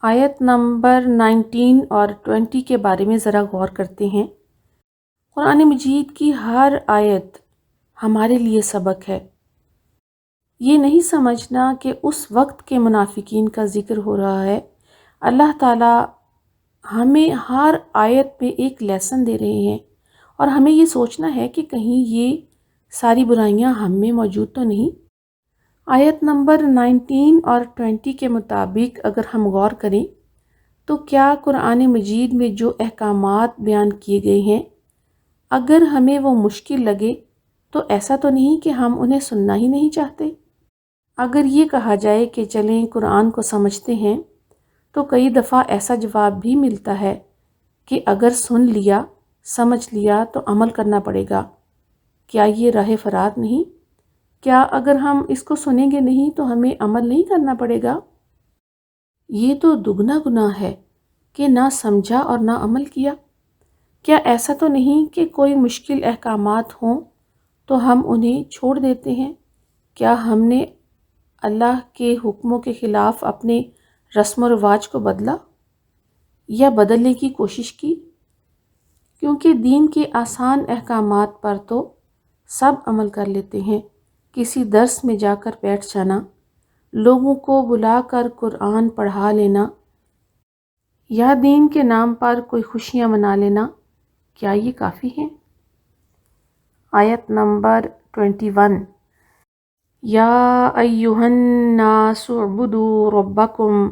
آیت نمبر 19 اور 20 کے بارے میں ذرا غور کرتے ہیں۔ قرآن مجید کی ہر آیت ہمارے لیے سبق ہے۔ یہ نہیں سمجھنا کہ اس وقت کے منافقین کا ذکر ہو رہا ہے۔ اللہ تعالیٰ ہمیں ہر آیت میں ایک لیسن دے رہے ہیں، اور ہمیں یہ سوچنا ہے کہ کہیں یہ ساری برائیاں ہم میں موجود تو نہیں۔ آیت نمبر 19 اور 20 کے مطابق اگر ہم غور کریں تو کیا قرآن مجید میں جو احکامات بیان کیے گئے ہیں، اگر ہمیں وہ مشکل لگے تو ایسا تو نہیں کہ ہم انہیں سننا ہی نہیں چاہتے؟ اگر یہ کہا جائے کہ چلیں قرآن کو سمجھتے ہیں، تو کئی دفعہ ایسا جواب بھی ملتا ہے کہ اگر سن لیا، سمجھ لیا تو عمل کرنا پڑے گا۔ کیا یہ راہ فرات نہیں؟ کیا اگر ہم اس کو سنیں گے نہیں تو ہمیں عمل نہیں کرنا پڑے گا؟ یہ تو دگنا گناہ ہے کہ نہ سمجھا اور نہ عمل کیا۔ کیا ایسا تو نہیں کہ کوئی مشکل احکامات ہوں تو ہم انہیں چھوڑ دیتے ہیں؟ کیا ہم نے اللہ کے حکموں کے خلاف اپنے رسم و رواج کو بدلا یا بدلنے کی کوشش کی؟ کیونکہ دین کے آسان احکامات پر تو سب عمل کر لیتے ہیں۔ کسی درس میں جا کر بیٹھ جانا، لوگوں کو بلا کر قرآن پڑھا لینا، یا دین کے نام پر کوئی خوشیاں منا لینا، کیا یہ کافی ہیں؟ آیت نمبر 21، یا ایہا الناس اعبدوا ربکم،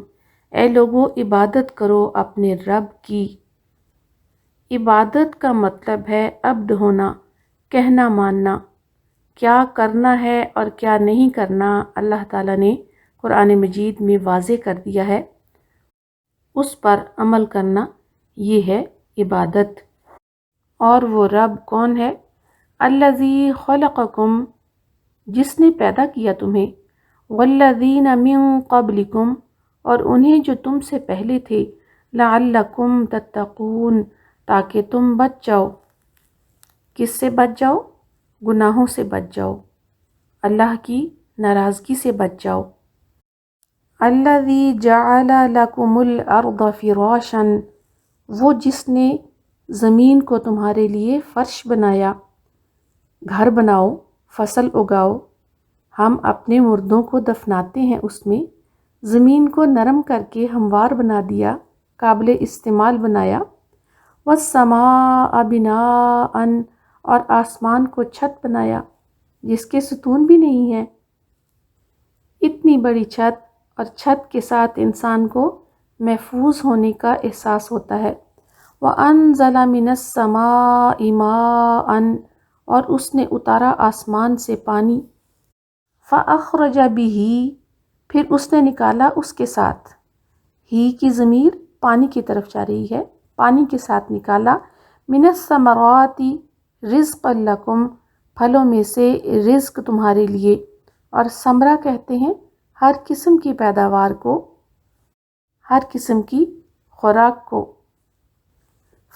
اے لوگو عبادت کرو اپنے رب کی۔ عبادت کا مطلب ہے عبد ہونا، کہنا ماننا۔ کیا کرنا ہے اور کیا نہیں کرنا اللہ تعالیٰ نے قرآن مجید میں واضح کر دیا ہے، اس پر عمل کرنا یہ ہے عبادت۔ اور وہ رب کون ہے؟ الذی خلقکم، جس نے پیدا کیا تمہیں، والذین من قبلکم، اور انہیں جو تم سے پہلے تھے، لعلکم تتقون، تاکہ تم بچ جاؤ۔ کس سے بچ جاؤ؟ گناہوں سے بچ جاؤ، اللہ کی ناراضگی سے بچ جاؤ۔ الذی جعل لکم الارض فراشا، وہ جس نے زمین کو تمہارے لیے فرش بنایا۔ گھر بناؤ، فصل اگاؤ، ہم اپنے مردوں کو دفناتے ہیں اس میں۔ زمین کو نرم کر کے ہموار بنا دیا، قابل استعمال بنایا۔ والسماء بناء، اور آسمان کو چھت بنایا جس کے ستون بھی نہیں ہیں۔ اتنی بڑی چھت، اور چھت کے ساتھ انسان کو محفوظ ہونے کا احساس ہوتا ہے۔ وَأَنزَلَ مِنَ السَّمَاءِ مَاءً، اور اس نے اتارا آسمان سے پانی۔ فَأَخْرَجَ بِهِ، پھر اس نے نکالا اس کے ساتھ، ہی کی ضمیر پانی کی طرف جا رہی ہے، پانی کے ساتھ نکالا، مِنَ الثَّمَرَاتِ رِزْقًا لَكُمْ، پھلوں میں سے رزق تمہارے لیے۔ اور ثمرہ کہتے ہیں ہر قسم کی پیداوار کو، ہر قسم کی خوراک کو۔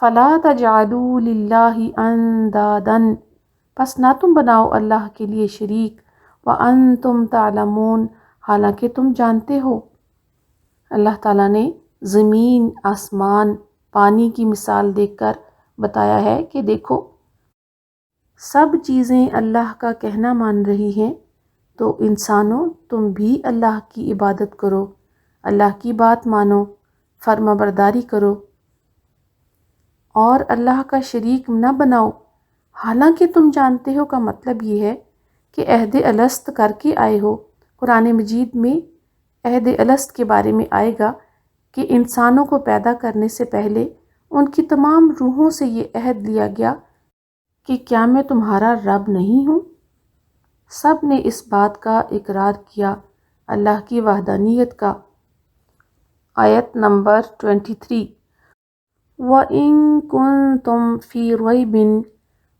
فَلَا تَجْعَلُوا لِلَّهِ أَنْدَادًا، پس نہ تم بناؤ اللہ کے لیے شریک، وَأَنْتُمْ تَعْلَمُونَ، حالانکہ تم جانتے ہو۔ اللہ تعالیٰ نے زمین، آسمان، پانی کی مثال دے کر بتایا ہے کہ دیکھو سب چیزیں اللہ کا کہنا مان رہی ہیں، تو انسانوں تم بھی اللہ کی عبادت کرو، اللہ کی بات مانو، فرما برداری کرو، اور اللہ کا شریک نہ بناؤ۔ حالانکہ تم جانتے ہو کا مطلب یہ ہے کہ عہد الست کر کے آئے ہو۔ قرآن مجید میں عہد الست کے بارے میں آئے گا کہ انسانوں کو پیدا کرنے سے پہلے ان کی تمام روحوں سے یہ عہد لیا گیا کہ کیا میں تمہارا رب نہیں ہوں؟ سب نے اس بات کا اقرار کیا، اللہ کی وحدانیت کا۔ آیت نمبر 23، وَإِن كُنتُمْ فِي رَيْبٍ،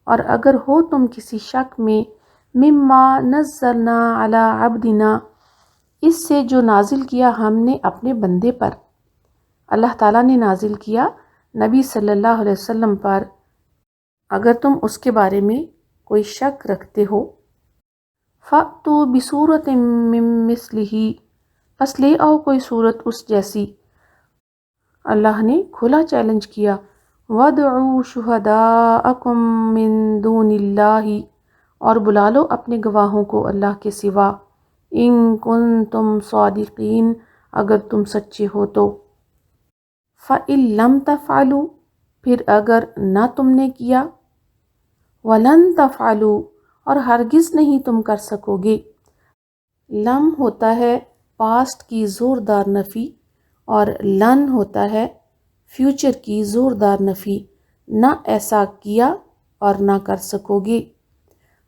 اور اگر ہو تم کسی شک میں، مما نزلنا علی عبدنا، اس سے جو نازل کیا ہم نے اپنے بندے پر، اللہ تعالیٰ نے نازل کیا نبی صلی اللہ علیہ وسلم پر، اگر تم اس کے بارے میں کوئی شک رکھتے ہو، فَأْتُوا بِسُورَةٍ مِّن مِّثْلِهِ، پس لے آؤ کوئی صورت اس جیسی، اللہ نے کھلا چیلنج کیا، وَادْعُوا شُهَدَاءَكُم مِّن دُونِ اللَّهِ، اور بلا لو اپنے گواہوں کو اللہ کے سوا، ان کنتم صادقین، اگر تم سچے ہو تو، فَإِن لَّمْ تَفْعَلُوا، پھر اگر نہ تم نے کیا، وَلَن تَفْعَلُوا، اور ہرگز نہیں تم کر سکو گے۔ لم ہوتا ہے پاسٹ کی زوردار نفی، اور لن ہوتا ہے فیوچر کی زوردار نفی، نہ ایسا کیا اور نہ کر سکو گے۔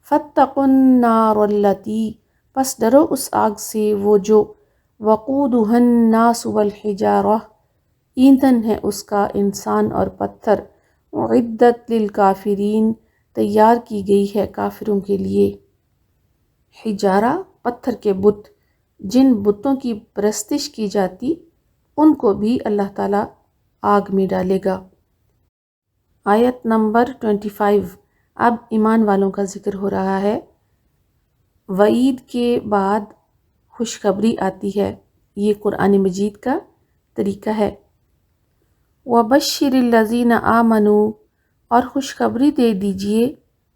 فَاتَّقُوا النَّارَ الَّتِي، پس ڈرو اس آگ سے وہ جو، وَقُودُهَا النَّاسُ وَالْحِجَارَةُ، ایندھن ہے اس کا انسان اور پتھر، اعدت للکافرین، تیار کی گئی ہے کافروں کے لیے۔ حجارہ پتھر کے بت، جن بتوں کی پرستش کی جاتی ان کو بھی اللہ تعالیٰ آگ میں ڈالے گا۔ آیت نمبر 25۔ اب ایمان والوں کا ذکر ہو رہا ہے۔ وعید کے بعد خوشخبری آتی ہے، یہ قرآن مجید کا طریقہ ہے۔ وَبَشِّرِ الَّذِينَ آمَنُوا، اور خوشخبری دے دیجئے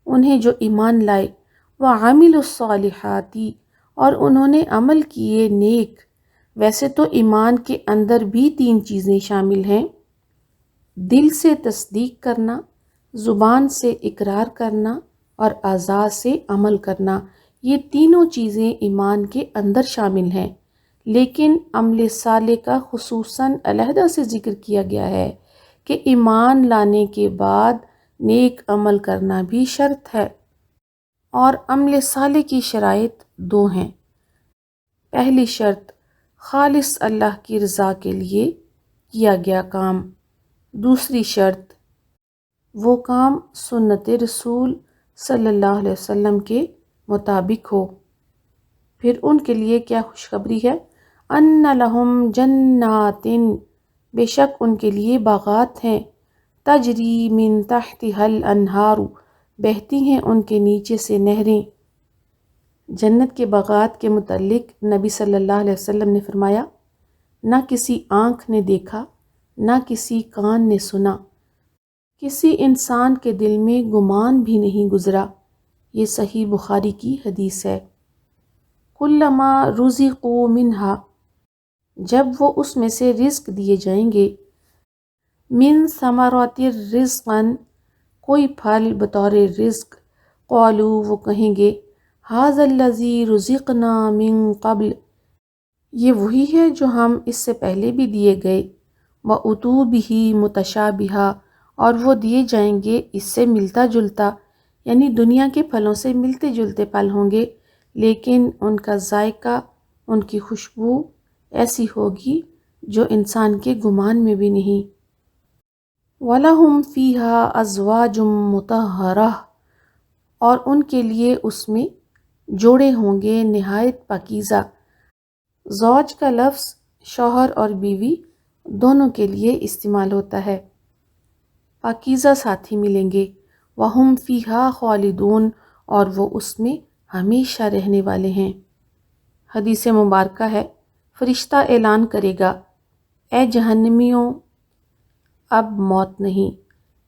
انہیں جو ایمان لائے، وَعَمِلُوا الصَّالِحَاتِ، اور انہوں نے عمل کیے نیک۔ ویسے تو ایمان کے اندر بھی 3 چیزیں شامل ہیں، دل سے تصدیق کرنا، زبان سے اقرار کرنا، اور اعضاء سے عمل کرنا، یہ تینوں چیزیں ایمان کے اندر شامل ہیں، لیکن عمل صالح کا خصوصاً علیحدہ سے ذکر کیا گیا ہے کہ ایمان لانے کے بعد نیک عمل کرنا بھی شرط ہے، اور عمل صالح کی شرائط 2 ہیں۔ پہلی شرط خالص اللہ کی رضا کے لیے کیا گیا کام، دوسری شرط وہ کام سنت رسول صلی اللہ علیہ وسلم کے مطابق ہو۔ پھر ان کے لیے کیا خوشخبری ہے؟ ان لہم جنات، بے شک ان کے لیے باغات ہیں، تجری من تحتها الانہار، بہتی ہیں ان کے نیچے سے نہریں۔ جنت کے باغات کے متعلق نبی صلی اللہ علیہ وسلم نے فرمایا، نہ کسی آنکھ نے دیکھا، نہ کسی کان نے سنا، کسی انسان کے دل میں گمان بھی نہیں گزرا، یہ صحیح بخاری کی حدیث ہے۔ کلما رزقوا منہا، جب وہ اس میں سے رزق دیے جائیں گے، من ثمرات رزقا، کوئی پھل بطور رزق، قالوا، وہ کہیں گے، ھذا الذی رزقنا من قبل، یہ وہی ہے جو ہم اس سے پہلے بھی دیے گئے، وَأُتُوا بِهِ مُتَشَابِهًا، اور وہ دیے جائیں گے اس سے ملتا جلتا، یعنی دنیا کے پھلوں سے ملتے جلتے پھل ہوں گے، لیکن ان کا ذائقہ، ان کی خوشبو ایسی ہوگی جو انسان کے گمان میں بھی نہیں۔ وَلَهُمْ فِيهَا أَزْوَاجٌ مُطَهَّرَةٌ، اور ان کے لیے اس میں جوڑے ہوں گے نہایت پاکیزہ۔ زوج کا لفظ شوہر اور بیوی دونوں کے لیے استعمال ہوتا ہے، پاکیزہ ساتھی ملیں گے۔ وَهُمْ فِيهَا خَالِدُونَ، اور وہ اس میں ہمیشہ رہنے والے ہیں۔ حدیث مبارکہ ہے، فرشتہ اعلان کرے گا، اے جہنمیوں اب موت نہیں،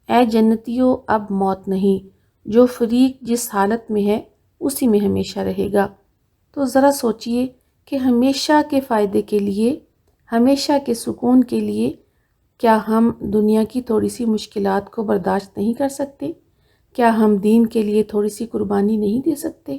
اے جنتیوں اب موت نہیں، جو فریق جس حالت میں ہے اسی میں ہمیشہ رہے گا۔ تو ذرا سوچئے کہ ہمیشہ کے فائدے کے لیے، ہمیشہ کے سکون کے لیے، کیا ہم دنیا کی تھوڑی سی مشکلات کو برداشت نہیں کر سکتے؟ کیا ہم دین کے لیے تھوڑی سی قربانی نہیں دے سکتے؟